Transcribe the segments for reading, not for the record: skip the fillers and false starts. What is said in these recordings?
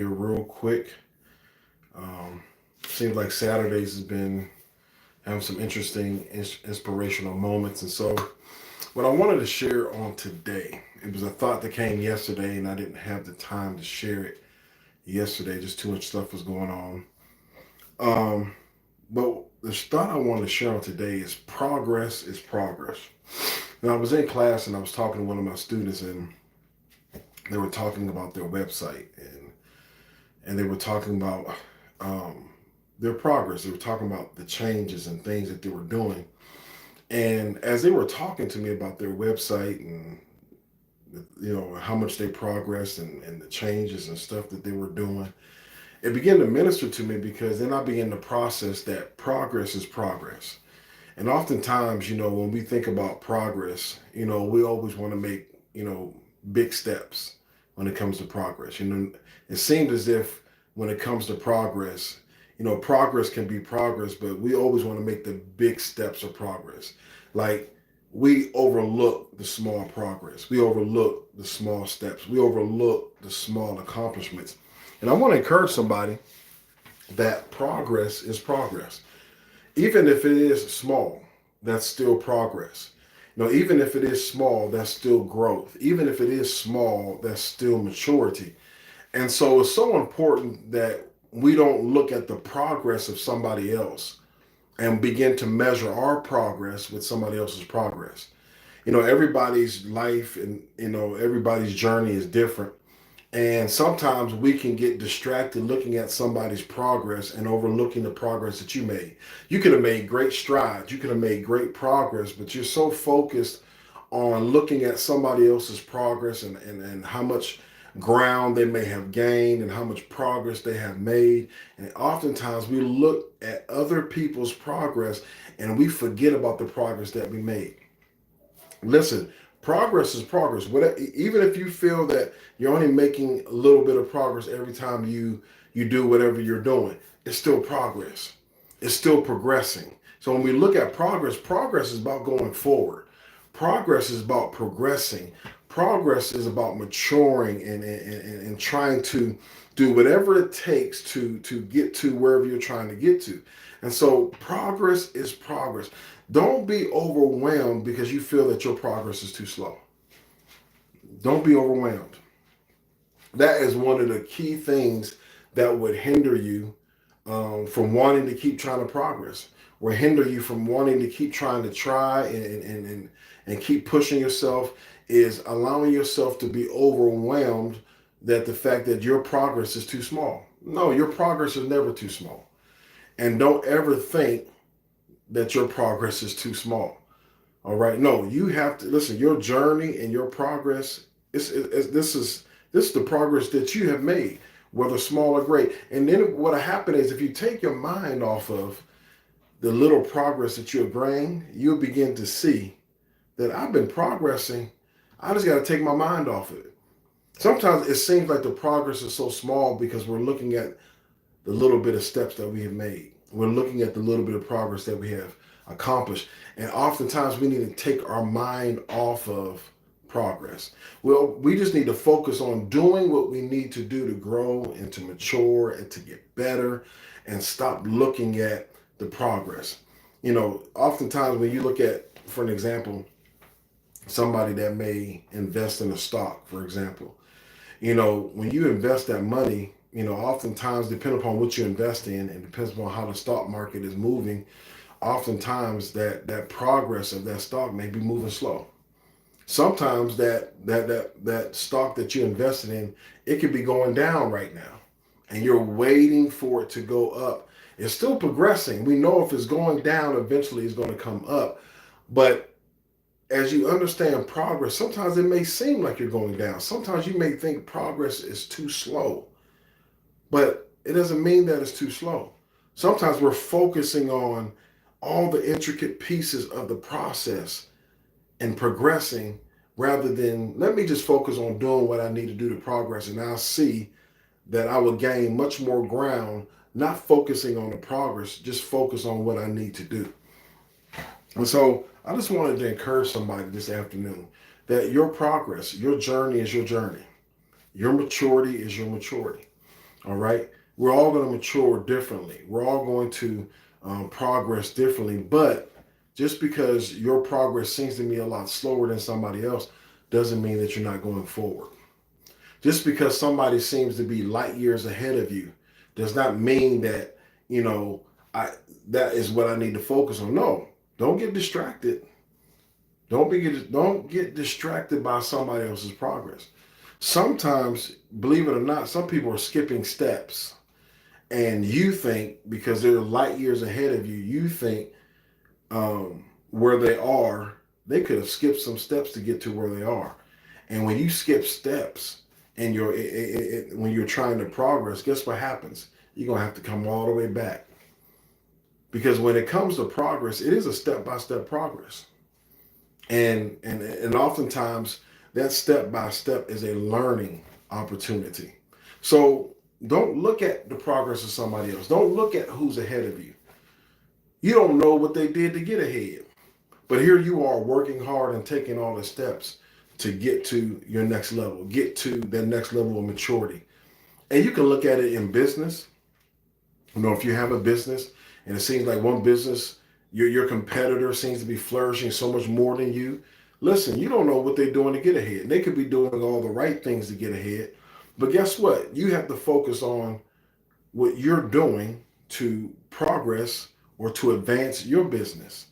here real quick. Um, Seems like Saturdays has been having some interesting, inspirational moments. And so, what I wanted to share on today, it was a thought that came yesterday, and I didn't have the time to share it yesterday. Just too much stuff was going on. Um, but the thought I wanted to share on today is progress is progress. Now, I was in class and I was talking to one of my students, and they were talking about their website, and they were talking about um, their progress. They were talking about the changes and things that they were doing. And as they were talking to me about their website and how much they progressed and the changes and stuff that they were doing, it began to minister to me because then I began to process that progress is progress. And oftentimes, when we think about progress, we always want to make, big steps when it comes to progress. It seems as if when it comes to progress, progress can be progress, but we always want to make the big steps of progress. Like we overlook the small progress. We overlook the small steps. We overlook the small accomplishments. And I want to encourage somebody that progress is progress. Even if it is small, that's still progress. Even if it is small, that's still growth. Even if it is small, that's still maturity. And so it's so important that we don't look at the progress of somebody else and begin to measure our progress with somebody else's progress. Everybody's life and, everybody's journey is different. And sometimes we can get distracted looking at somebody's progress and overlooking the progress that you made. You could have made great strides, you could have made great progress, but you're so focused on looking at somebody else's progress and how much ground they may have gained and how much progress they have made. And oftentimes we look at other people's progress and we forget about the progress that we made. Listen, progress is progress. Even if you feel that you're only making a little bit of progress every time you do whatever you're doing, it's still progress. It's still progressing. So when we look at progress, progress is about going forward. Progress is about progressing. Progress is about maturing and trying to do whatever it takes to get to wherever you're trying to get to. And so progress is progress. Don't be overwhelmed because you feel that your progress is too slow. Don't be overwhelmed. That is one of the key things that would hinder you from wanting to keep trying to progress, or hinder you from wanting to keep trying to try and keep pushing yourself, is allowing yourself to be overwhelmed that the fact that your progress is too small. No, your progress is never too small. And don't ever think that your progress is too small. All right. No, you have to listen. Your journey and your progress. This is the progress that you have made, whether small or great. And then what happened is, if you take your mind off of the little progress that you're gained, you'll begin to see that I've been progressing. I just got to take my mind off of it. Sometimes it seems like the progress is so small because we're looking at the little bit of steps that we have made. We're looking at the little bit of progress that we have accomplished. And oftentimes we need to take our mind off of progress. Well, we just need to focus on doing what we need to do to grow and to mature and to get better, and stop looking at the progress. Oftentimes when you look at, for an example, somebody that may invest in a stock, for example, when you invest that money, oftentimes, depending upon what you invest in and depends upon how the stock market is moving, oftentimes that progress of that stock may be moving slow. Sometimes that stock that you invested in, it could be going down right now, and you're waiting for it to go up. It's still progressing. We know if it's going down, eventually it's going to come up. But as you understand progress, sometimes it may seem like you're going down. Sometimes you may think progress is too slow. But it doesn't mean that it's too slow. Sometimes we're focusing on all the intricate pieces of the process and progressing, rather than let me just focus on doing what I need to do to progress, and I'll see that I will gain much more ground, not focusing on the progress, just focus on what I need to do. And so I just wanted to encourage somebody this afternoon that your progress, your journey is your journey. Your maturity is your maturity. All right. We're all going to mature differently. We're all going to progress differently. But just because your progress seems to be a lot slower than somebody else doesn't mean that you're not going forward. Just because somebody seems to be light years ahead of you does not mean that, you know, I that is what I need to focus on. No, don't get distracted. Don't get distracted by somebody else's progress. Sometimes, believe it or not, some people are skipping steps, and you think because they're light years ahead of you, you think where they are, they could have skipped some steps to get to where they are. And when you skip steps and when you're trying to progress, guess what happens? You're gonna have to come all the way back, because when it comes to progress, it is a step by step progress, and oftentimes that step by step is a learning opportunity. So don't look at the progress of somebody else. Don't look at who's ahead of you. You don't know what they did to get ahead. But here you are working hard and taking all the steps to get to your next level, get to that next level of maturity. And you can look at it in business. You know, if you have a business and it seems like one business, your competitor seems to be flourishing so much more than you. Listen, you don't know what they're doing to get ahead. They could be doing all the right things to get ahead. But guess what? You have to focus on what you're doing to progress or to advance your business.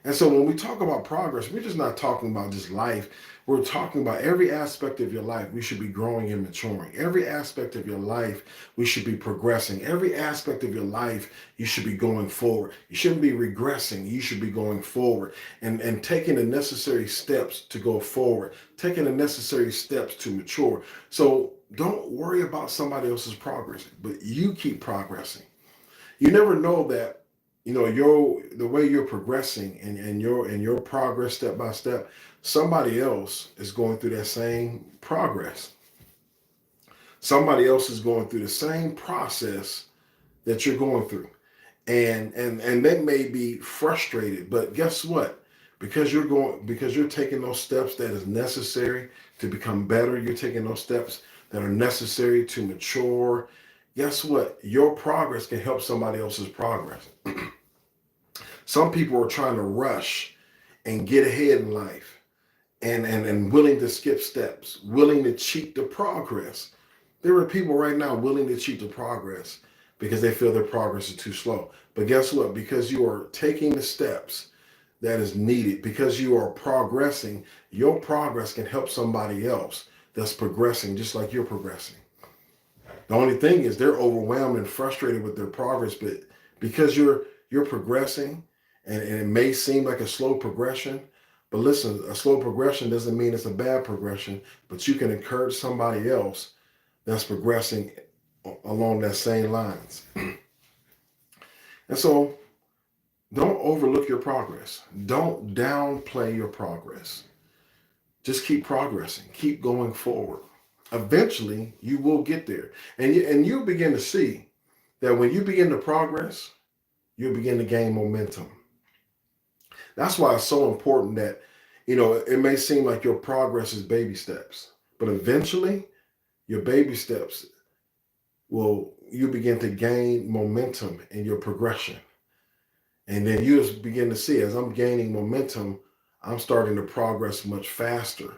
And so when we talk about progress, we're just not talking about just life. We're talking about every aspect of your life. We should be growing and maturing. Every aspect of your life, we should be progressing. Every aspect of your life, you should be going forward. You shouldn't be regressing. You should be going forward and taking the necessary steps to go forward, taking the necessary steps to mature. So don't worry about somebody else's progress, but you keep progressing. You never know that, you know, the way you're progressing and your progress step by step, somebody else is going through that same progress. Somebody else is going through the same process that you're going through. And they may be frustrated, but guess what? Because you're taking those steps that is necessary to become better, you're taking those steps that are necessary to mature. Guess what? Your progress can help somebody else's progress. Some people are trying to rush and get ahead in life and willing to skip steps, willing to cheat the progress. There are people right now willing to cheat the progress because they feel their progress is too slow. But guess what? Because you are taking the steps that is needed, because you are progressing, your progress can help somebody else that's progressing just like you're progressing. The only thing is they're overwhelmed and frustrated with their progress, but because you're progressing, and it may seem like a slow progression, but listen, a slow progression doesn't mean it's a bad progression, but you can encourage somebody else that's progressing along that same lines. And so don't overlook your progress. Don't downplay your progress. Just keep progressing, keep going forward. Eventually, you will get there. And you'll begin to see that when you begin to progress, you'll begin to gain momentum. That's why it's so important that, you know, it may seem like your progress is baby steps, but eventually your baby steps you begin to gain momentum in your progression. And then you just begin to see, as I'm gaining momentum, I'm starting to progress much faster.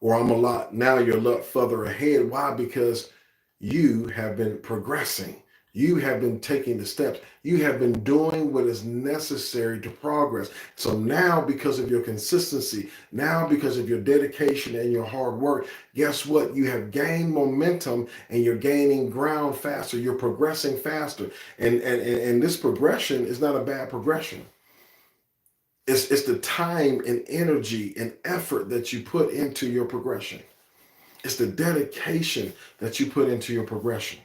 Or you're a lot further ahead. Why? Because you have been progressing. You have been taking the steps. You have been doing what is necessary to progress. So now, because of your consistency, now because of your dedication and your hard work, guess what? You have gained momentum and you're gaining ground faster. You're progressing faster. And this progression is not a bad progression. It's the time and energy and effort that you put into your progression. It's the dedication that you put into your progression.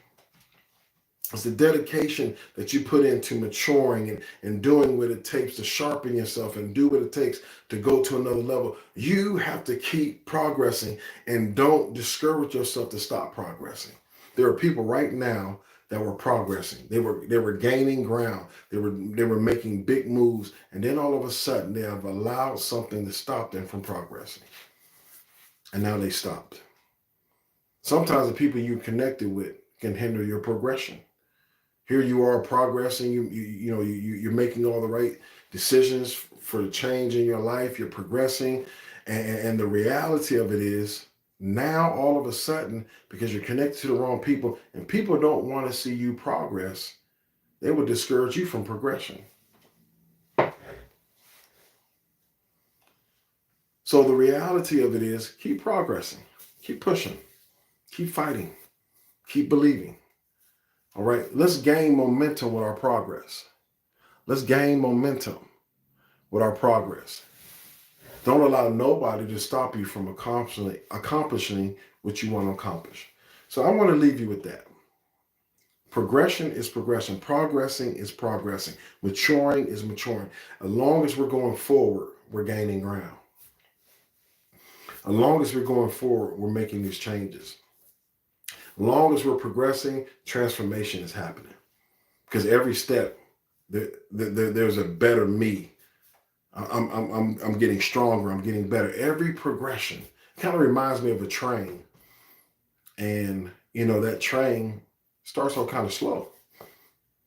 It's the dedication that you put into maturing and doing what it takes to sharpen yourself and do what it takes to go to another level. You have to keep progressing and don't discourage yourself to stop progressing. There are people right now that were progressing. They were gaining ground. They were making big moves, and then all of a sudden they have allowed something to stop them from progressing. And now they stopped. Sometimes the people you connected with can hinder your progression. Here you are progressing. You're making all the right decisions for the change in your life. You're progressing, and the reality of it is now all of a sudden, because you're connected to the wrong people, and people don't want to see you progress, they will discourage you from progression. So the reality of it is keep progressing, keep pushing, keep fighting, keep believing. All right, let's gain momentum with our progress. Let's gain momentum with our progress. Don't allow nobody to stop you from accomplishing what you want to accomplish. So I want to leave you with that. Progression is progression. Progressing is progressing. Maturing is maturing. As long as we're going forward, we're gaining ground. As long as we're going forward, we're making these changes. As long as we're progressing, transformation is happening. Because every step, there's a better me. I'm getting stronger. I'm getting better. Every progression kind of reminds me of a train. And, that train starts out kind of slow.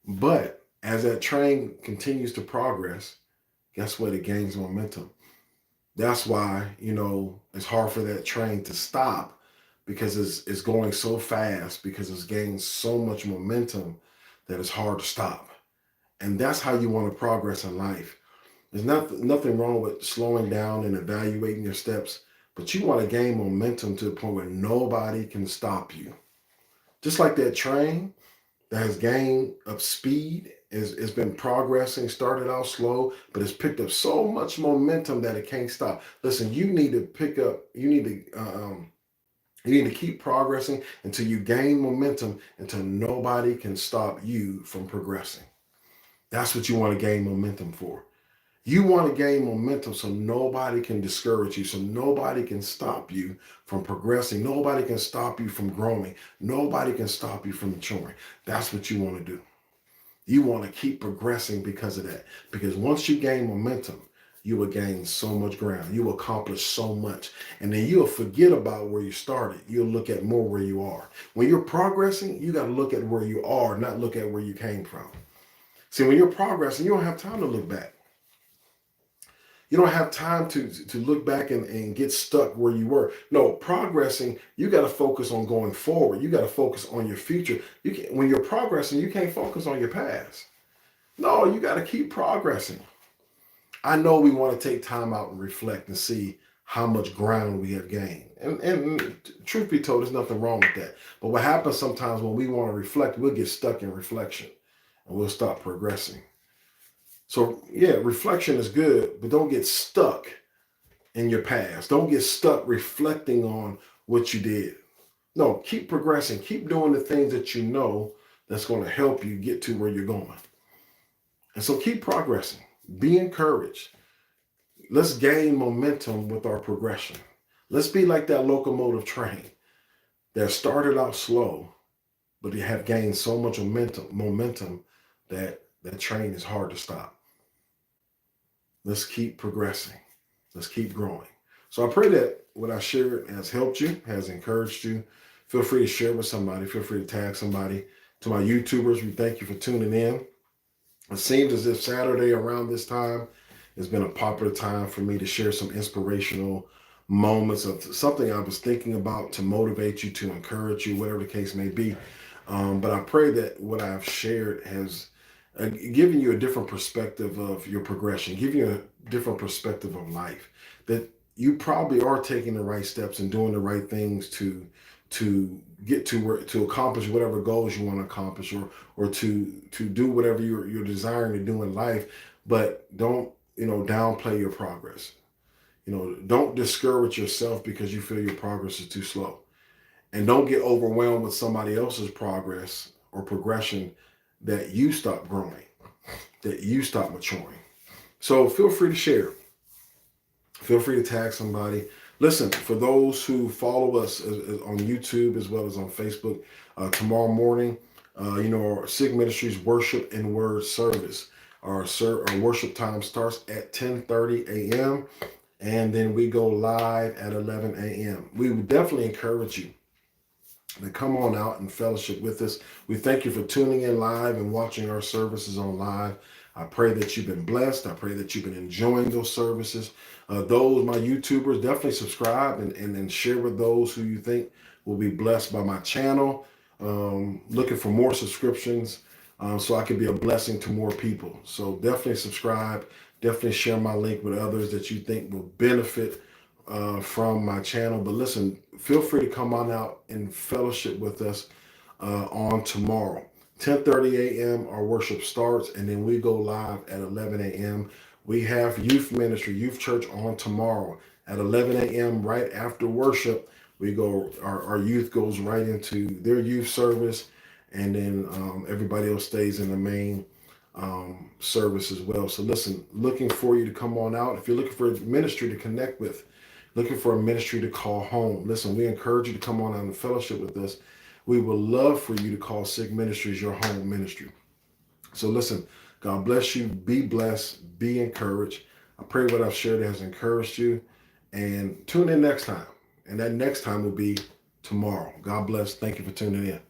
But as that train continues to progress, guess what? It gains momentum. That's why, it's hard for that train to stop, because it's going so fast, because it's gaining so much momentum that it's hard to stop. And that's how you want to progress in life. There's nothing wrong with slowing down and evaluating your steps, but you want to gain momentum to the point where nobody can stop you. Just like that train that has gained up speed, it's been progressing, started out slow, but it's picked up so much momentum that it can't stop. Listen, you need to keep progressing until you gain momentum, until nobody can stop you from progressing. That's what you want to gain momentum for. You want to gain momentum so nobody can discourage you, so nobody can stop you from progressing. Nobody can stop you from growing. Nobody can stop you from maturing. That's what you want to do. You want to keep progressing because of that. Because once you gain momentum, you will gain so much ground. You will accomplish so much. And then you'll forget about where you started. You'll look at more where you are. When you're progressing, you got to look at where you are, not look at where you came from. See, when you're progressing, you don't have time to look back. You don't have time to look back and get stuck where you were. No, progressing, you got to focus on going forward. You got to focus on your future. When you're progressing, you can't focus on your past. No, you got to keep progressing. I know we want to take time out and reflect and see how much ground we have gained. And truth be told, there's nothing wrong with that. But what happens sometimes when we want to reflect, we'll get stuck in reflection and we'll stop progressing. So yeah, reflection is good, but don't get stuck in your past. Don't get stuck reflecting on what you did. No, keep progressing. Keep doing the things that you know that's going to help you get to where you're going. And so keep progressing. Be encouraged. Let's gain momentum with our progression. Let's be like that locomotive train that started out slow, but they have gained so much momentum that that train is hard to stop. Let's keep progressing. Let's keep growing. So I pray that what I shared has helped you, has encouraged you. Feel free to share with somebody. Feel free to tag somebody. To my YouTubers, we thank you for tuning in. It seems as if Saturday around this time has been a popular time for me to share some inspirational moments of something I was thinking about to motivate you, to encourage you, whatever the case may be. But I pray that what I've shared has giving you a different perspective of your progression, giving you a different perspective of life, that you probably are taking the right steps and doing the right things to get to accomplish whatever goals you want to accomplish, or to do whatever you're desiring to do in life. But don't downplay your progress. Don't discourage yourself because you feel your progress is too slow, and don't get overwhelmed with somebody else's progress or progression that you stop growing, that you stop maturing. So feel free to share. Feel free to tag somebody. Listen, for those who follow us on YouTube as well as on Facebook, tomorrow morning, our SIG Ministries Worship and Word Service. Our worship time starts at 10:30 a.m. and then we go live at 11 a.m. We would definitely encourage you to come on out and fellowship with us. We thank you for tuning in live and watching our services on live. I pray that you've been blessed. I pray that you've been enjoying those services. Those, my YouTubers, definitely subscribe and share with those who you think will be blessed by my channel. Looking for more subscriptions so I can be a blessing to more people. So definitely subscribe. Definitely share my link with others that you think will benefit from my channel. But listen, feel free to come on out and fellowship with us on tomorrow. 10:30 a.m. our worship starts, and then we go live at 11 a.m. We have youth ministry, youth church on tomorrow at 11 a.m. right after worship. We go, our youth goes right into their youth service, and then everybody else stays in the main service as well. So listen, looking for you to come on out. If you're looking for a ministry to connect with, looking for a ministry to call home, listen, we encourage you to come on out and fellowship with us. We would love for you to call Sig Ministries your home ministry. So listen, God bless you. Be blessed. Be encouraged. I pray what I've shared has encouraged you. And tune in next time. And that next time will be tomorrow. God bless. Thank you for tuning in.